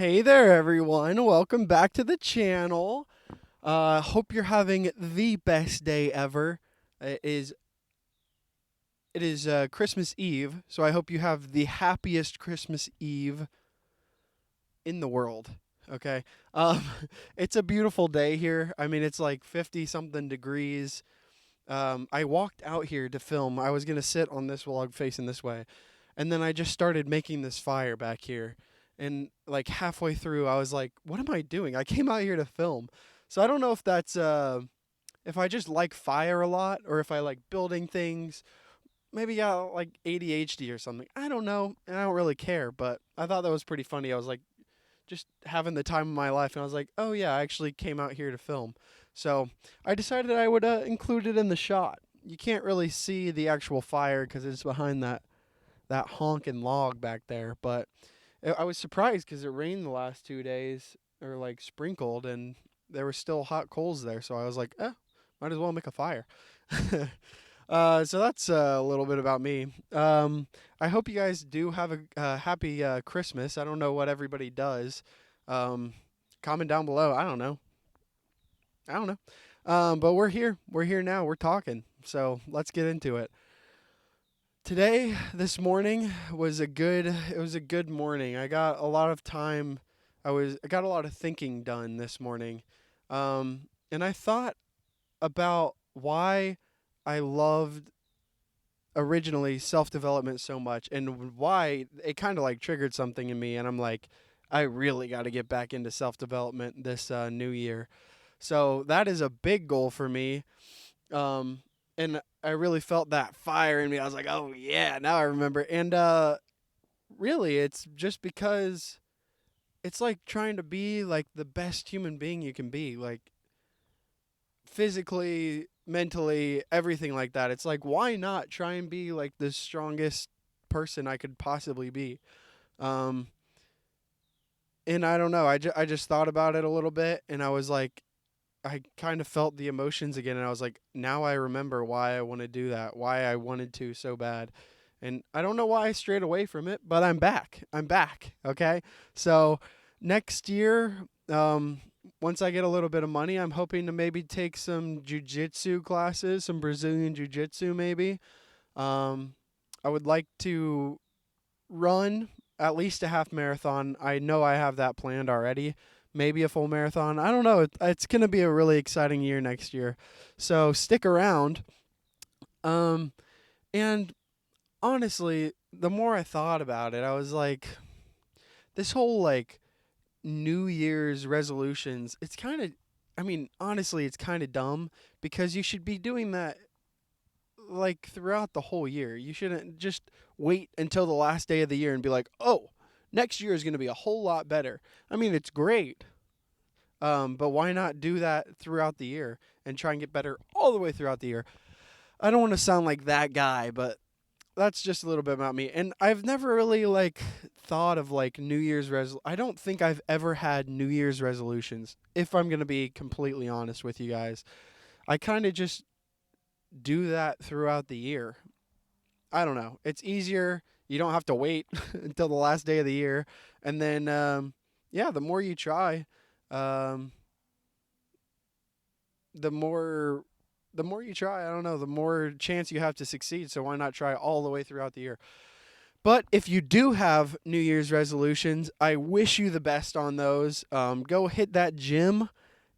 Hey there, everyone. Welcome back to the channel. Hope you're having the best day ever. It is Christmas Eve, so I hope you have the happiest Christmas Eve in the world. Okay. Um, it's a beautiful day here. I mean, it's like 50 something degrees. I walked out here to film. I was gonna sit on this log facing this way, and then I just started making this fire back here. And like halfway through, I was like, "What am I doing? I came out here to film." So I don't know if that's if I just like fire a lot or if I like building things. Maybe I got like ADHD or something. I don't know, and I don't really care. But I thought that was pretty funny. I was like just having the time of my life, and I was like, "Oh yeah, I actually came out here to film." So I decided I would include it in the shot. You can't really see the actual fire because it's behind that honking log back there. But I was surprised because it rained the last 2 days, or like sprinkled, and there were still hot coals there. So I was like, might as well make a fire. So that's a little bit about me. I hope you guys do have a happy Christmas. I don't know what everybody does. Um, Comment down below. I don't know. I don't know. But we're here. We're here now. We're talking. So let's get into it. Today, this morning it was a good morning. I got a lot of time. I got a lot of thinking done this morning. And I thought about why I loved originally self-development so much and why it kind of like triggered something in me, and I'm like, I really got to get back into self-development this new year. So that is a big goal for me. And I really felt that fire in me. I was like, "Oh yeah, now I remember." And really it's just because it's like trying to be like the best human being you can be, like physically, mentally, everything like that. It's like, why not try and be like the strongest person I could possibly be? Um, and I don't know. I just thought about it a little bit, and I was like, I kind of felt the emotions again, and I was like, now I remember why I want to do that, why I wanted to so bad. And I don't know why I strayed away from it, but I'm back. I'm back. Okay. So next year, once I get a little bit of money, I'm hoping to maybe take some jujitsu classes, some Brazilian jiu-jitsu maybe. Um, I would like to run at least a half marathon. I know I have that planned already. Maybe a full marathon. I don't know. It's going to be a really exciting year next year. So stick around. Um, and honestly, the more I thought about it, I was like, this whole like New Year's resolutions, it's kind of, I mean, honestly, it's kind of dumb because you should be doing that like throughout the whole year. You shouldn't just wait until the last day of the year and be like, "Oh, next year is going to be a whole lot better." I mean, it's great. But why not do that throughout the year and try and get better all the way throughout the year? I don't want to sound like that guy, but that's just a little bit about me. And I've never really like thought of like New Year's I don't think I've ever had New Year's resolutions. If I'm going to be completely honest with you guys, I kind of just do that throughout the year. I don't know. It's easier. You don't have to wait until the last day of the year. And then, yeah, the more you try, um, the more the more you try, I don't know, the more chance you have to succeed. So why not try all the way throughout the year? But if you do have New Year's resolutions, I wish you the best on those. Go hit that gym,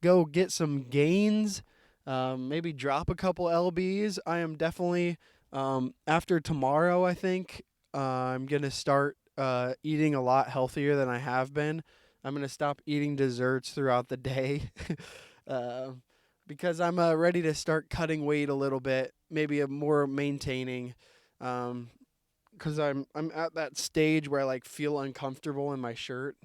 go get some gains, maybe drop a couple lbs. I am definitely after tomorrow. I think I'm gonna start eating a lot healthier than I have been. I'm gonna stop eating desserts throughout the day. uh, because I'm ready to start cutting weight a little bit, maybe a more maintaining. Um, because I'm at that stage where I like feel uncomfortable in my shirt.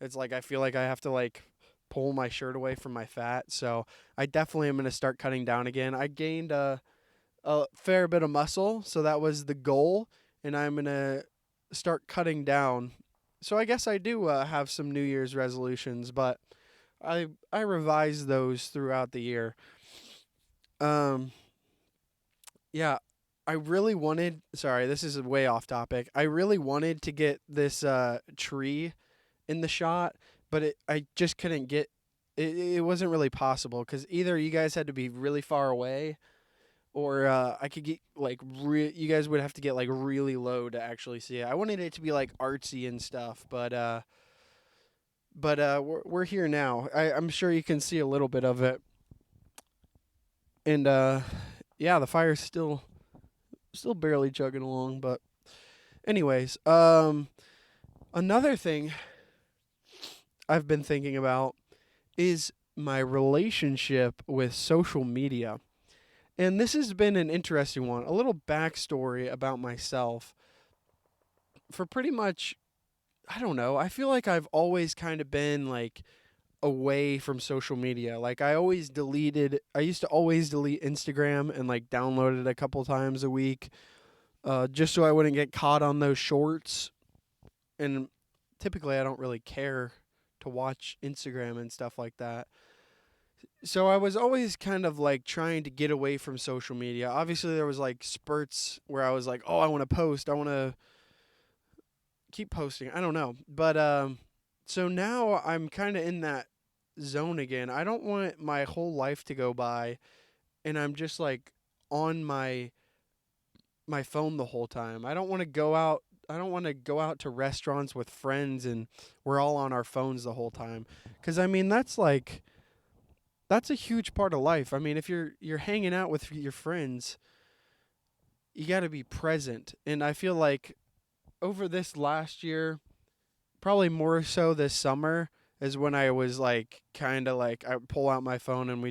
It's like I feel like I have to like pull my shirt away from my fat. So I definitely am gonna start cutting down again. I gained a fair bit of muscle, so that was the goal, and I'm gonna start cutting down. So I guess I do have some New Year's resolutions, but I revise those throughout the year. Um, yeah, I really wanted. Sorry, this is way off topic. I really wanted to get this tree in the shot, but I just couldn't get it. It wasn't really possible because either you guys had to be really far away, or I could get like you guys would have to get like really low to actually see it. I wanted it to be like artsy and stuff, but we're here now. I'm sure you can see a little bit of it, and yeah, the fire's still barely chugging along. But anyways, another thing I've been thinking about is my relationship with social media. And this has been an interesting one. A little backstory about myself. For pretty much, I don't know, I feel like I've always kind of been like away from social media. Like I used to always delete Instagram and like download it a couple times a week, just so I wouldn't get caught on those shorts. And typically I don't really care to watch Instagram and stuff like that. So I was always kind of like trying to get away from social media. Obviously there was like spurts where I was like, "Oh, I want to post. I want to keep posting." I don't know. But so now I'm kind of in that zone again. I don't want my whole life to go by and I'm just like on my phone the whole time. I don't want to go out. I don't want to go out to restaurants with friends and we're all on our phones the whole time. Cuz I mean that's a huge part of life. I mean, if you're hanging out with your friends, you got to be present. And I feel like over this last year, probably more so this summer, is when I was like kind of like I pull out my phone and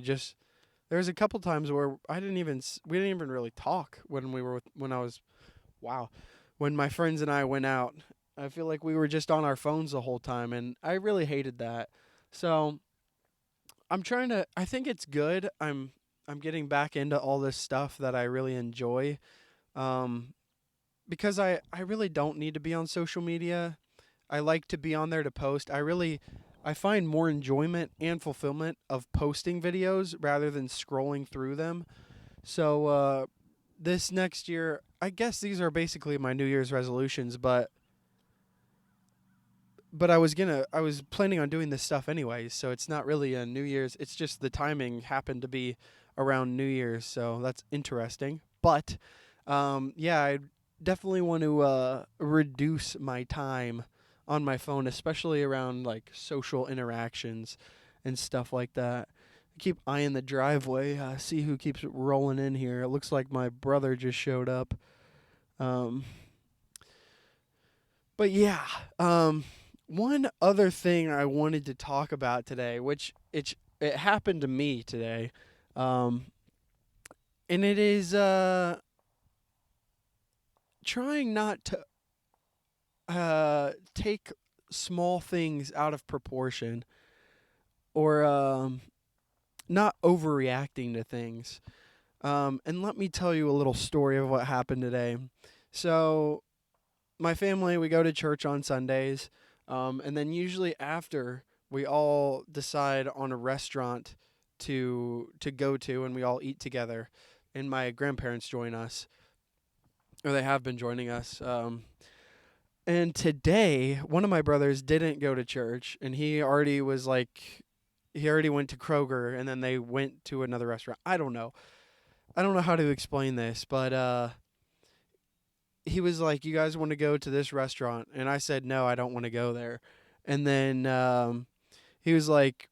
there's a couple times where we didn't even really talk when when I was wow, when my friends and I went out. I feel like we were just on our phones the whole time and I really hated that. So, I think it's good. I'm getting back into all this stuff that I really enjoy. Um because I really don't need to be on social media. I like to be on there to post. I find more enjoyment and fulfillment of posting videos rather than scrolling through them. So this next year, I guess these are basically my New Year's resolutions, but I was planning on doing this stuff anyways, so it's not really a New Year's. It's just the timing happened to be around New Year's, so that's interesting. But yeah, I definitely want to reduce my time on my phone, especially around like social interactions and stuff like that. I keep eyeing the driveway, see who keeps rolling in here. It looks like my brother just showed up. Um, but yeah, one other thing I wanted to talk about today, which it happened to me today, um, and it is trying not to take small things out of proportion or not overreacting to things. And let me tell you a little story of what happened today. So my family, we go to church on Sundays, and then usually after we all decide on a restaurant to go to, and we all eat together. And my grandparents join us, or they have been joining us. And today, one of my brothers didn't go to church, and he already went to Kroger, and then they went to another restaurant. I don't know. I don't know how to explain this, but he was like, "You guys want to go to this restaurant?" And I said, "No, I don't want to go there." And then he was like,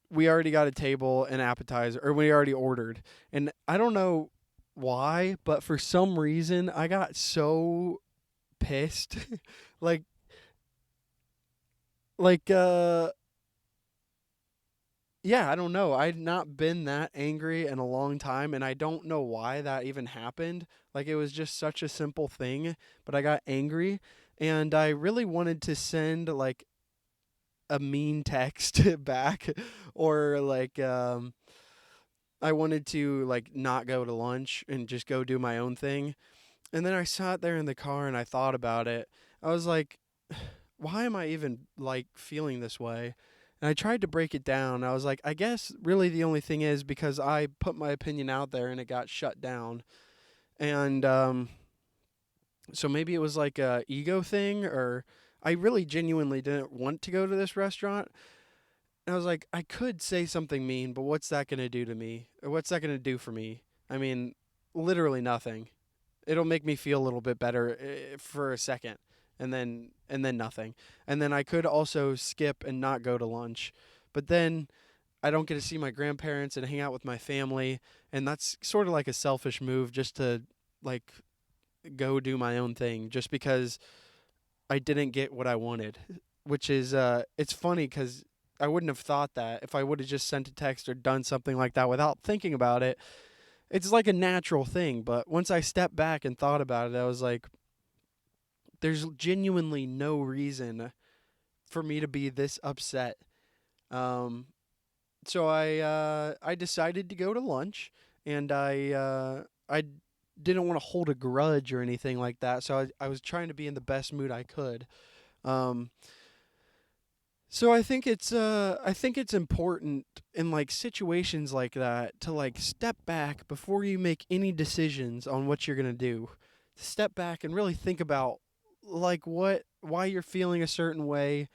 "We already got a table and appetizer, or we already ordered." And I don't know why, but for some reason, I got so pissed, like like yeah, I don't know. I'd not been that angry in a long time, and I don't know why that even happened. Like, it was just such a simple thing, but I got angry, and I really wanted to send, like, a mean text back, or, like, I wanted to, like, not go to lunch and just go do my own thing. And then I sat there in the car and I thought about it. I was like, why am I even like feeling this way? And I tried to break it down. I was like, I guess really the only thing is because I put my opinion out there and it got shut down. And so maybe it was like a ego thing, or I really genuinely didn't want to go to this restaurant. And I was like, I could say something mean, but what's that going to do to me? Or what's that going to do for me? I mean, literally nothing. It'll make me feel a little bit better for a second, and then nothing. And then I could also skip and not go to lunch. But then I don't get to see my grandparents and hang out with my family, and that's sort of like a selfish move just to like go do my own thing just because I didn't get what I wanted, which is it's funny cuz I wouldn't have thought that if I would have just sent a text or done something like that without thinking about it. It's like a natural thing, but once I stepped back and thought about it, I was like, there's genuinely no reason for me to be this upset. Um, so I decided to go to lunch, and I didn't want to hold a grudge or anything like that. So I was trying to be in the best mood I could. Um, so I think it's important in like situations like that to like step back before you make any decisions on what you're gonna do. Step back and really think about like what why you're feeling a certain way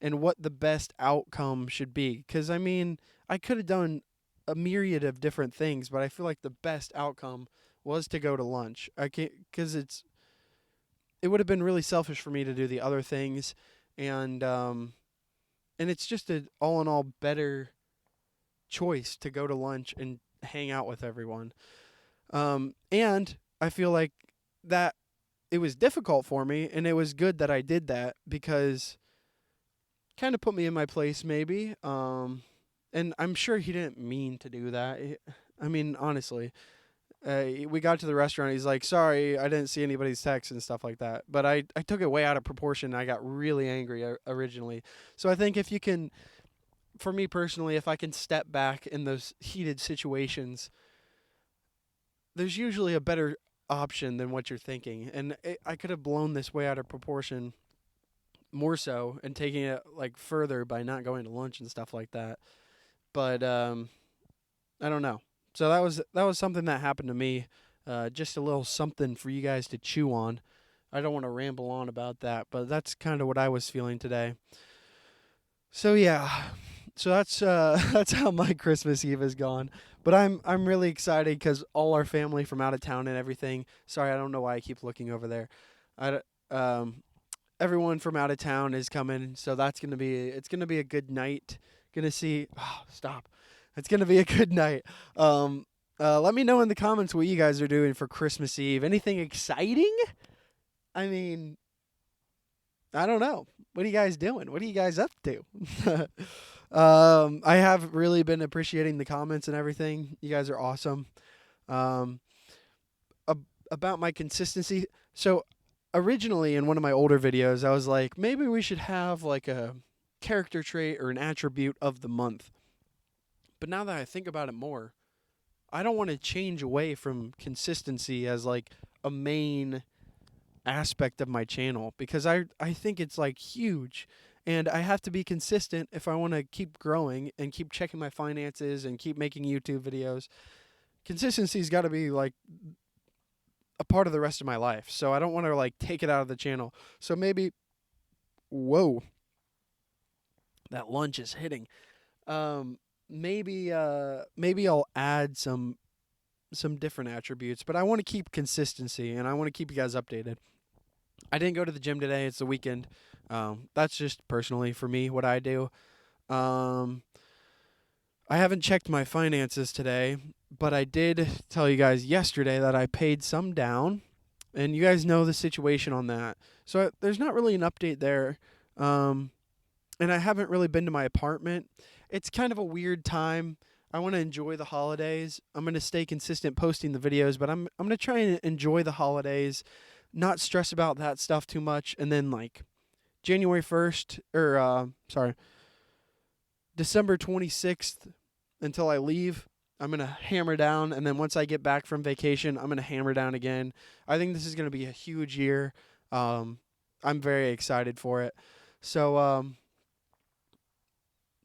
and what the best outcome should be. Because I mean, I could have done a myriad of different things, but I feel like the best outcome was to go to lunch. I can't because it would have been really selfish for me to do the other things, and it's just a all in all better choice to go to lunch and hang out with everyone. And I feel like that it was difficult for me, and it was good that I did that because kind of put me in my place maybe. And I'm sure he didn't mean to do that. I mean, honestly, we got to the restaurant. He's like, "Sorry, I didn't see anybody's text and stuff like that." But I took it way out of proportion. And I got really angry originally. So I think if you can, for me personally, if I can step back in those heated situations, there's usually a better option than what you're thinking. And I could have blown this way out of proportion more so and taking it like further by not going to lunch and stuff like that. But I don't know. So that was something that happened to me. Just a little something for you guys to chew on. I don't want to ramble on about that, but that's kind of what I was feeling today. So yeah, so that's that's how my Christmas Eve has gone. But I'm really excited because all our family from out of town and everything. Sorry, I don't know why I keep looking over there. I everyone from out of town is coming, so it's gonna be a good night. Gonna see. Oh, stop. It's gonna be a good night. Let me know in the comments what you guys are doing for Christmas Eve. Anything exciting? I mean, I don't know. What are you guys doing? What are you guys up to? I have really been appreciating the comments and everything. You guys are awesome. Um, about my consistency. So originally in one of my older videos, I was like, maybe we should have like a character trait or an attribute of the month. But now that I think about it more, I don't want to change away from consistency as like a main aspect of my channel because I think it's like huge, and I have to be consistent if I want to keep growing and keep checking my finances and keep making YouTube videos. Consistency's got to be like a part of the rest of my life. So I don't want to like take it out of the channel. So maybe whoa, that lunch is hitting. Maybe I'll add some different attributes, but I want to keep consistency and I want to keep you guys updated. I didn't go to the gym today. It's the weekend. That's just personally for me what I do. Um, I haven't checked my finances today, but I did tell you guys yesterday that I paid some down, and you guys know the situation on that. So there's not really an update there. Um, and I haven't really been to my apartment. It's kind of a weird time. I want to enjoy the holidays. I'm going to stay consistent posting the videos, but I'm going to try and enjoy the holidays, not stress about that stuff too much, and then like January 1st or sorry, December 26th until I leave, I'm going to hammer down, and then once I get back from vacation, I'm going to hammer down again. I think this is going to be a huge year. I'm very excited for it. So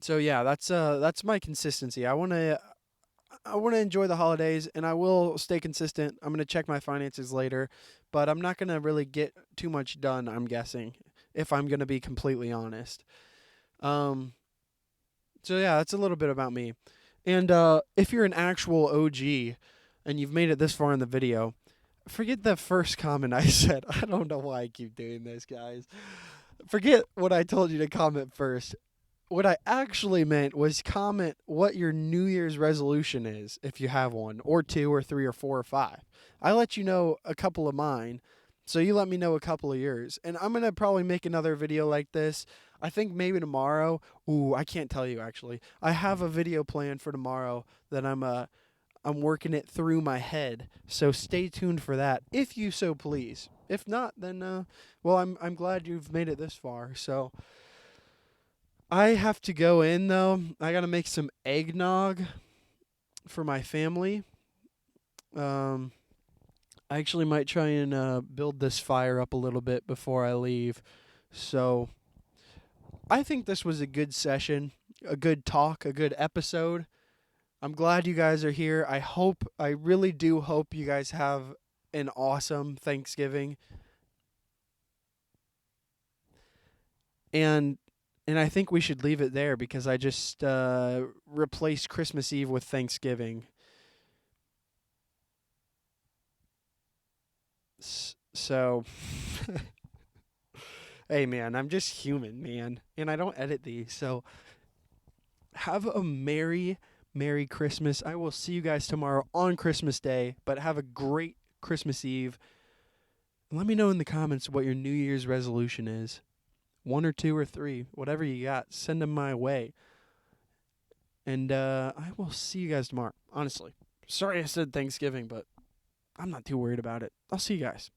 yeah, that's my consistency. I want to enjoy the holidays, and I will stay consistent. I'm going to check my finances later, but I'm not going to really get too much done, I'm guessing. if I'm going to be completely honest. Um, so yeah, that's a little bit about me. And if you're an actual OG and you've made it this far in the video, forget the first comment I said. I don't know why I keep doing this, guys. Forget what I told you to comment first. What I actually meant was comment what your New Year's resolution is, if you have one, or two, or three, or four, or five. I let you know a couple of mine, so you let me know a couple of yours. And I'm going to probably make another video like this. I think maybe tomorrow. Ooh, I can't tell you actually. I have a video planned for tomorrow that I'm working it through my head. So stay tuned for that, if you so please. If not, then well, I'm glad you've made it this far. So I have to go in though. I got to make some eggnog for my family. I actually might try and build this fire up a little bit before I leave. So I think this was a good session, a good talk, a good episode. I'm glad you guys are here. I really do hope you guys have an awesome Thanksgiving. And I think we should leave it there because I just replaced Christmas Eve with Thanksgiving. So, hey man, I'm just human, man, and I don't edit these. So, have a merry Christmas. I will see you guys tomorrow on Christmas Day, but have a great Christmas Eve. Let me know in the comments what your New Year's resolution is. One or two or three, whatever you got, send them my way. And I will see you guys tomorrow. Honestly, sorry I said Thanksgiving, but I'm not too worried about it. I'll see you guys.